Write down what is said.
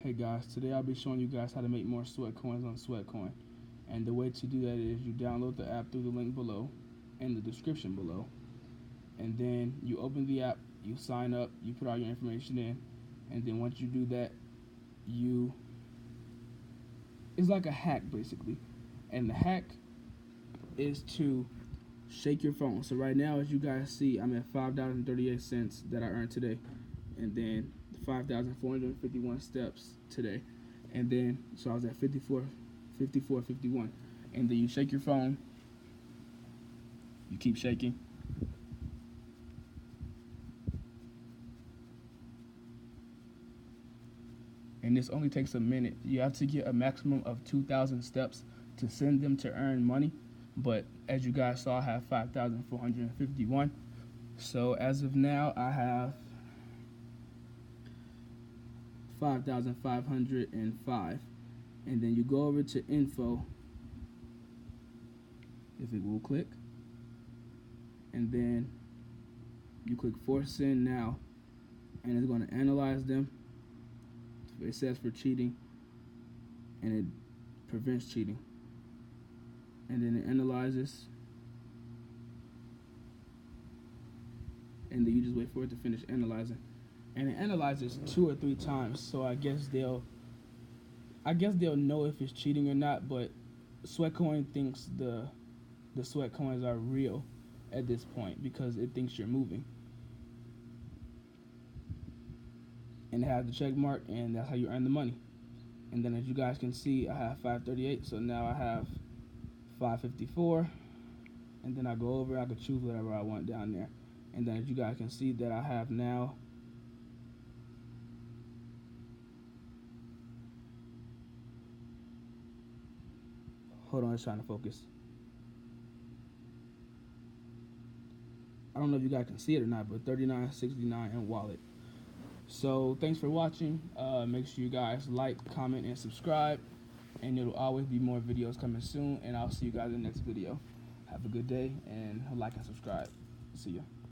Hey guys, today I'll be showing you guys how to make more sweat coins on Sweatcoin. And the way to do that is you download the app through the link below in the description below. And then you open the app, you sign up, you put all your information in, and then once you do that, it's like a hack basically. And the hack is to shake your phone. So right now, as you guys see, I'm at $5.38 that I earned today, and then 5,451 steps today, and then so I was at 51, and then you shake your phone. You keep shaking. And this only takes a minute. You have to get a maximum of 2,000 steps to send them to earn money. But as you guys saw, I have 5,451. So as of now, I have 5,505. And then you go over to info, if it will click, and then you click force send now, and it's going to analyze them. It says for cheating, and it prevents cheating, and then it analyzes, and then you just wait for it to finish analyzing, and it analyzes 2 or 3 times. So I guess they'll know if it's cheating or not. But Sweatcoin thinks the sweat coins are real at this point because it thinks you're moving. And it has the check mark, and that's how you earn the money. And then as you guys can see, I have 538, so now I have 554, and then I go over, I can choose whatever I want down there. And then as you guys can see that I have now hold on, it's trying to focus. I don't know if you guys can see it or not, but 39.69 in wallet. So thanks for watching. Make sure you guys like, comment, and subscribe, and there'll always be more videos coming soon, and I'll see you guys in the next video. Have a good day, and like and subscribe. See ya.